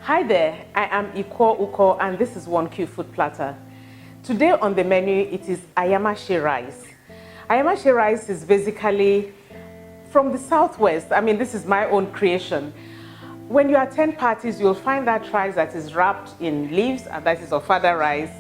Hi there, I am Uko and this is 1Q Food Platter. Today on the menu it is Ayamase Rice. Ayamase Rice is basically from the southwest. I mean, this is my own creation. When you attend parties, you'll find that rice that is wrapped in leaves, and that is Ofada rice.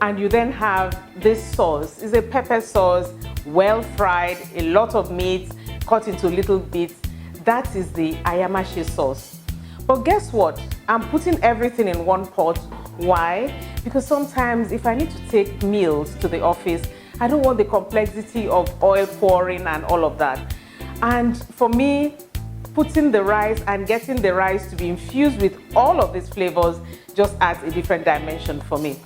And you then have this sauce. It's a pepper sauce, well fried, a lot of meat cut into little bits. That is the Ayamase sauce. But guess what? I'm putting everything in one pot. Why? Because sometimes if I need to take meals to the office, I don't want the complexity of oil pouring and all of that. And for me, putting the rice and getting the rice to be infused with all of these flavors just adds a different dimension for me.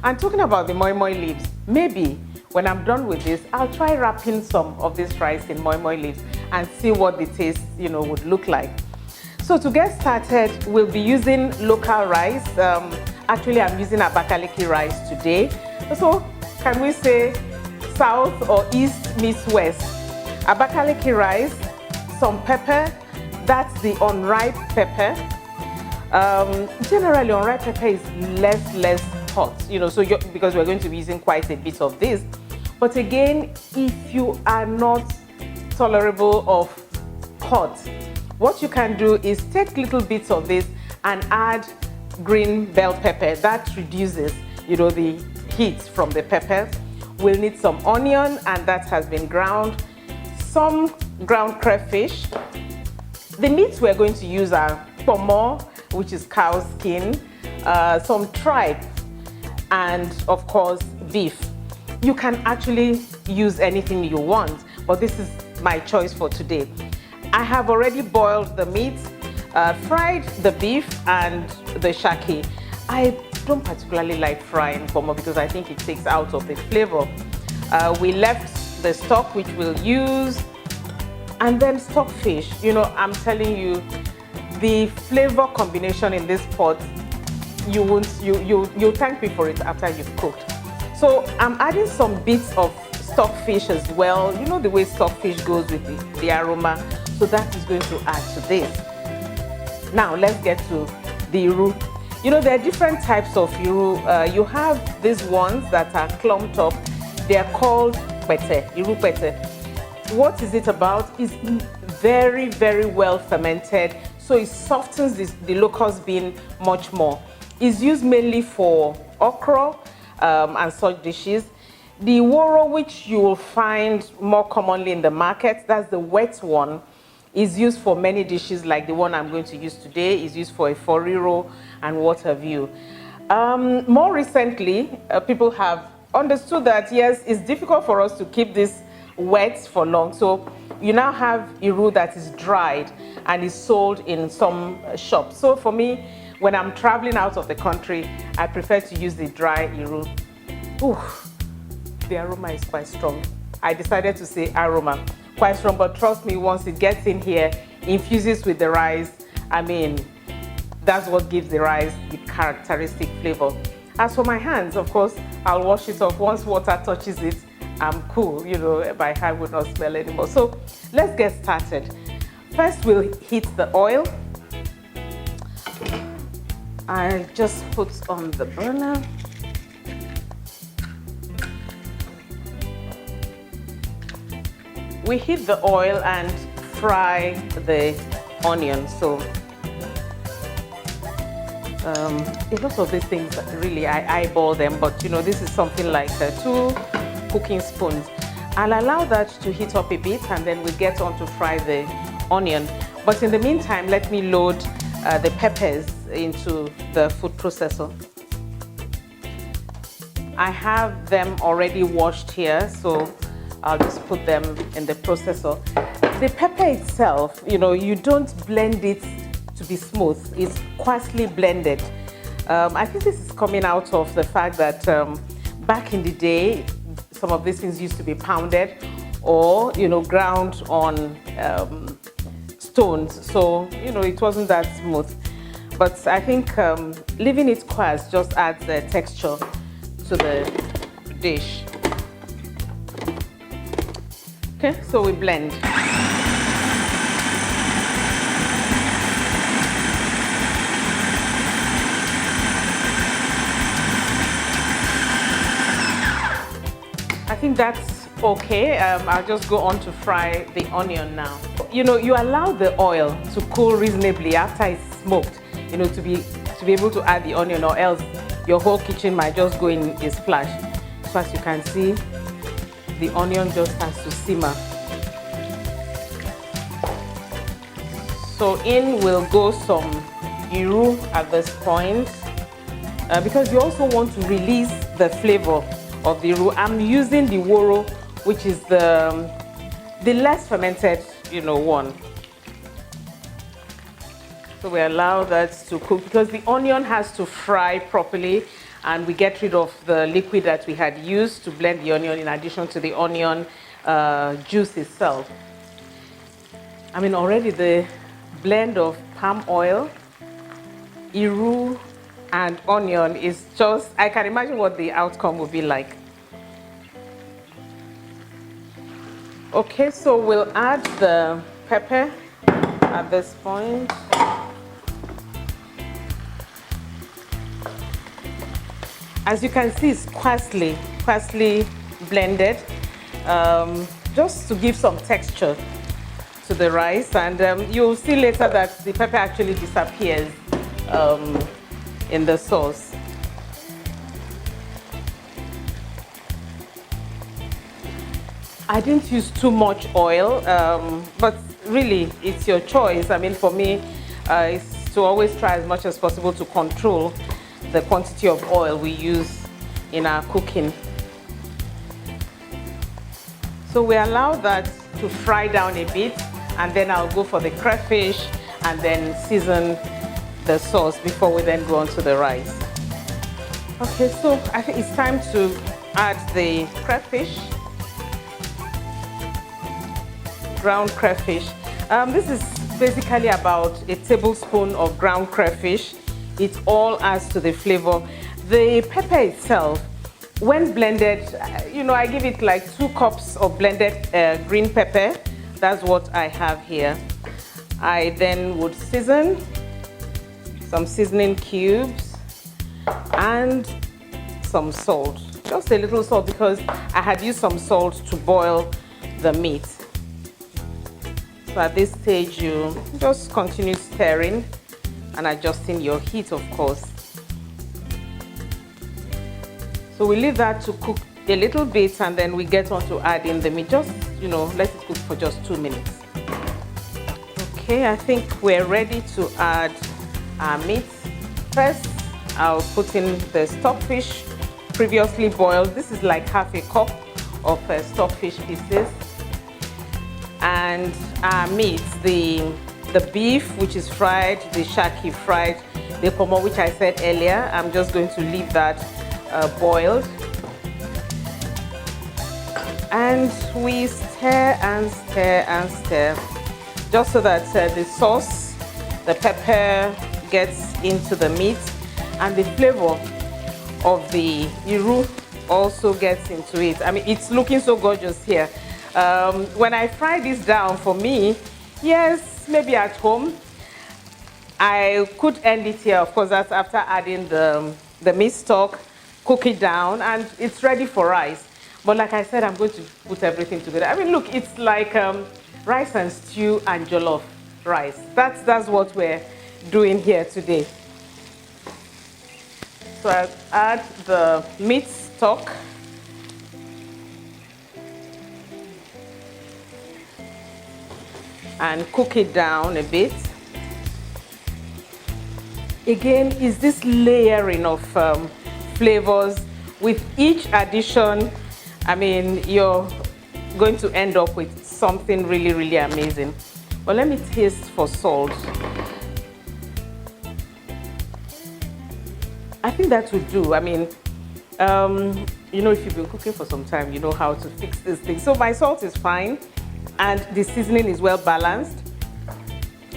And talking about the moi moi leaves, maybe when I'm done with this, I'll try wrapping some of this rice in moi moi leaves and see what the taste, would look like. So to get started, we'll be using local rice. Actually, I'm using Abakaliki rice today. So can we say south or east meets west? Abakaliki rice, some pepper, that's the unripe pepper. Generally, unripe pepper is less hot, because we're going to be using quite a bit of this. But again, if you are not tolerable of hot, what you can do is take little bits of this and add green bell pepper. That reduces, the heat from the pepper. We'll need some onion, and that has been ground. Some ground crayfish. The meats we're going to use are pomo, which is cow skin, some tripe, and of course beef. You can actually use anything you want, but this is my choice for today. I have already boiled the meat, fried the beef and the shaki. I don't particularly like frying pomo because I think it takes out of the flavor. We left the stock, which we'll use, and then stockfish. I'm telling you, the flavor combination in this pot, you'll thank me for it after you've cooked. So I'm adding some bits of stockfish as well. The way stockfish goes with the aroma. So that is going to add to this. Now let's get to the iru. There are different types of iru. You have these ones that are clumped up. They are called pete, iru pete. What is it about? It's very, very well fermented. So it softens the locust bean much more. It's used mainly for okra and such dishes. The woro, which you will find more commonly in the market, that's the wet one, is used for many dishes like the one I'm going to use today. Is used for a foriro and what have you. More recently, people have understood that yes, it's difficult for us to keep this wet for long. So you now have iru that is dried and is sold in some shops. So for me, when I'm traveling out of the country, I prefer to use the dry iru. Ooh, the aroma is quite strong. I decided to say aroma. Quite strong, but trust me, once it gets in here, infuses with the rice, I mean, that's what gives the rice the characteristic flavor. As for my hands, of course, I'll wash it off. Once water touches it, I'm cool, my hand would not smell anymore. So let's get started. First, we'll heat the oil. I'll just put on the burner. We heat the oil and fry the onion. So a lot of these things, really, I eyeball them, but this is something like 2 cooking spoons. I'll allow that to heat up a bit, and then we get on to fry the onion. But in the meantime, let me load the peppers into the food processor. I have them already washed here, so I'll just put them in the processor. The pepper itself, you don't blend it to be smooth. It's coarsely blended. I think this is coming out of the fact that back in the day, some of these things used to be pounded or, ground on stones. So, it wasn't that smooth. But I think leaving it coarse just adds the texture to the dish. Okay, so we blend. think that's okay. I'll just go on to fry the onion now. You know, you allow the oil to cool reasonably after it's smoked, you know, to be able to add the onion, or else your whole kitchen might just go in a splash. So as you can see, the onion just has to simmer. So in will go some iru at this point, because you also want to release the flavor of the iru. I'm using the woro, which is the less fermented, you know, one. So we allow that to cook because the onion has to fry properly, and we get rid of the liquid that we had used to blend the onion in addition to the onion juice itself. I mean, already the blend of palm oil, iru, and onion is just, I can imagine what the outcome will be like. Okay, so we'll add the pepper at this point. As you can see, it's sparsely blended, just to give some texture to the rice. And you'll see later that the pepper actually disappears in the sauce. I didn't use too much oil, but really it's your choice. I mean, for me, it's to always try as much as possible to control the quantity of oil we use in our cooking. So we allow that to fry down a bit, and then I'll go for the crayfish and then season the sauce before we then go on to the rice. Okay, so I think it's time to add the crayfish, ground crayfish. This is basically about a tablespoon of ground crayfish. It all adds to the flavor. The pepper itself, when blended, you know, I give it like 2 cups of blended green pepper. That's what I have here. I then would season some seasoning cubes and some salt. Just a little salt because I had used some salt to boil the meat. So at this stage, you just continue stirring and adjusting your heat, of course. So we leave that to cook a little bit, and then we get on to adding the meat. Just, you know, let it cook for just 2 minutes. Okay, I think we're ready to add our meat. First, I'll put in the stockfish previously boiled. This is like half a cup of stockfish pieces. And our meat, the beef, which is fried, the shaki fried, the pomo, which I said earlier, I'm just going to leave that boiled. And we stir and stir and stir, just so that the sauce, the pepper gets into the meat, and the flavor of the iru also gets into it. I mean, it's looking so gorgeous here. When I fry this down, for me, yes, maybe at home, I could end it here. Of course, that's after adding the meat stock, cook it down, and it's ready for rice. But like I said, I'm going to put everything together. I mean, look, it's like rice and stew and jollof rice. That's what we're doing here today. So I'll add the meat stock. And cook it down a bit. Again, is this layering of flavors. With each addition, I mean, you're going to end up with something really, really amazing. But let me taste for salt. I think that would do. I mean, you know, if you've been cooking for some time, you know how to fix this thing. So my salt is fine, and the seasoning is well balanced.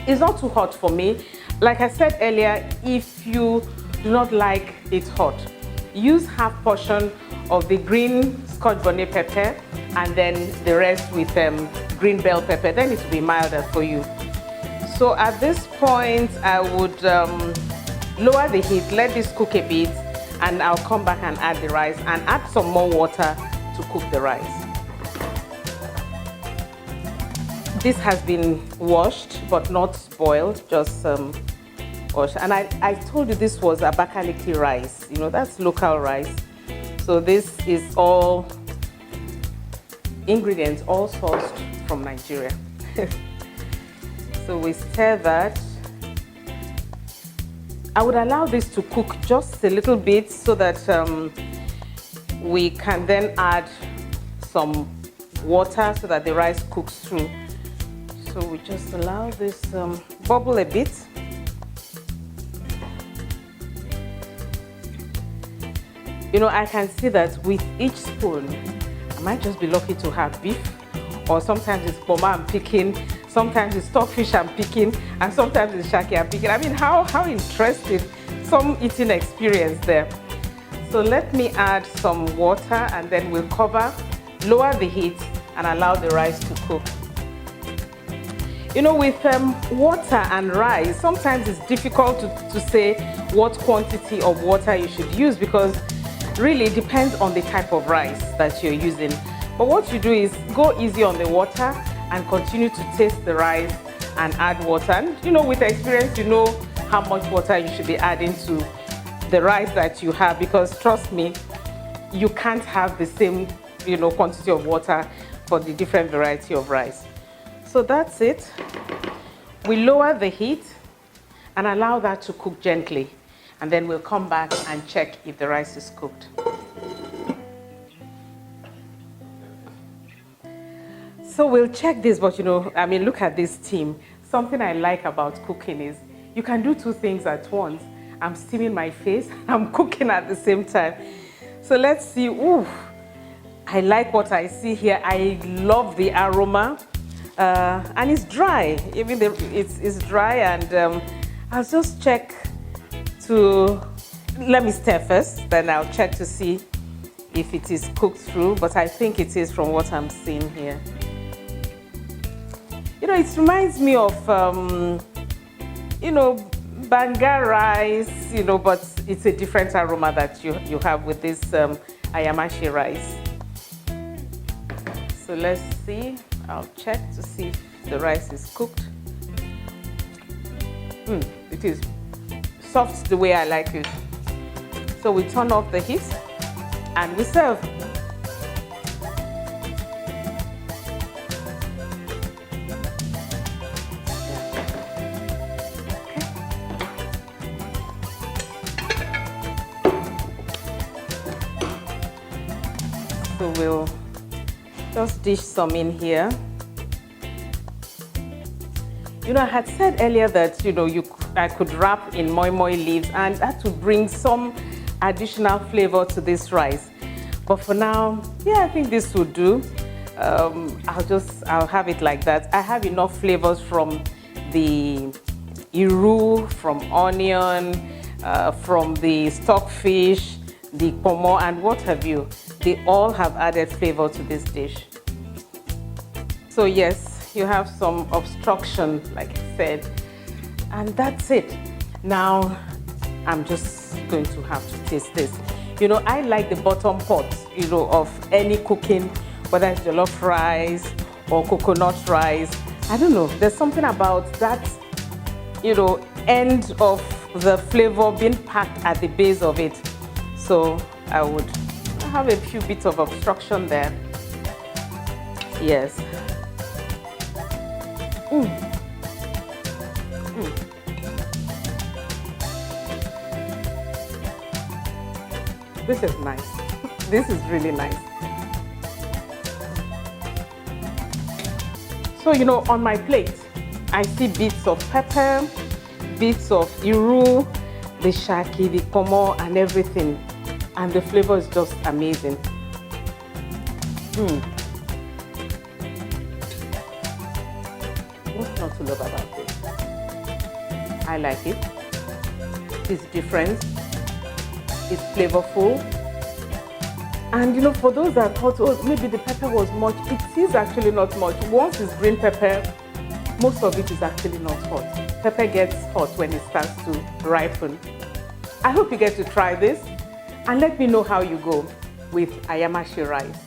It's not too hot for me. Like I said earlier, if you do not like it hot, use half portion of the green scotch bonnet pepper and then the rest with green bell pepper. Then it will be milder for you. So at this point, I would lower the heat, let this cook a bit, and I'll come back and add the rice and add some more water to cook the rice. This has been washed but not boiled, just washed. And I told you this was Abakaliki rice, you know, that's local rice. So this is all ingredients, all sourced from Nigeria. So we stir that. I would allow this to cook just a little bit so that we can then add some water so that the rice cooks through. So we just allow this bubble a bit. You know, I can see that with each spoon, I might just be lucky to have beef, or sometimes it's poma I'm picking, sometimes it's stockfish I'm picking, and sometimes it's shaki I'm picking. I mean, how interesting, some eating experience there. So let me add some water and then we'll cover, lower the heat and allow the rice to cook. You know, with water and rice, sometimes it's difficult to say what quantity of water you should use because really it depends on the type of rice that you're using. But what you do is go easy on the water and continue to taste the rice and add water. And you know, with experience, you know how much water you should be adding to the rice that you have, because trust me, you can't have the same, you know, quantity of water for the different variety of rice. So that's it. We lower the heat and allow that to cook gently. And then we'll come back and check if the rice is cooked. So we'll check this, but you know, I mean, look at this steam. Something I like about cooking is you can do two things at once. I'm steaming my face, I'm cooking at the same time. So let's see. Ooh, I like what I see here. I love the aroma. And it's dry, even though it's dry, and I'll just check let me stir first, then I'll check to see if it is cooked through, but I think it is from what I'm seeing here. You know, it reminds me of, you know, banga rice, you know, but it's a different aroma that you have with this Ayamase rice. So let's see. I'll check to see if the rice is cooked. It is soft the way I like it. So we turn off the heat and we serve. So we'll just dish some in here. You know, I had said earlier that, you know, I could wrap in moi moi leaves, and that would bring some additional flavor to this rice. But for now, yeah, I think this would do. I'll have it like that. I have enough flavors from the iru, from onion, from the stockfish, the pomo, and what have you. They all have added flavor to this dish. So yes, you have some obstruction, like I said, and that's it. Now, I'm just going to have to taste this. You know, I like the bottom pot, you know, of any cooking, whether it's jollof rice or coconut rice. I don't know, there's something about that, you know, end of the flavor being packed at the base of it. So I would have a few bits of obstruction there. Yes. This is nice. This is really nice. So, you know, on my plate, I see bits of pepper, bits of iru, the shaki, the pomo, and everything. And the flavor is just amazing. What's not to love about this? I like it. It's different. It's flavorful. And you know, for those that thought, oh, maybe the pepper was much, it is actually not much. Once it's green pepper, most of it is actually not hot. Pepper gets hot when it starts to ripen. I hope you get to try this and let me know how you go with Ayamase rice.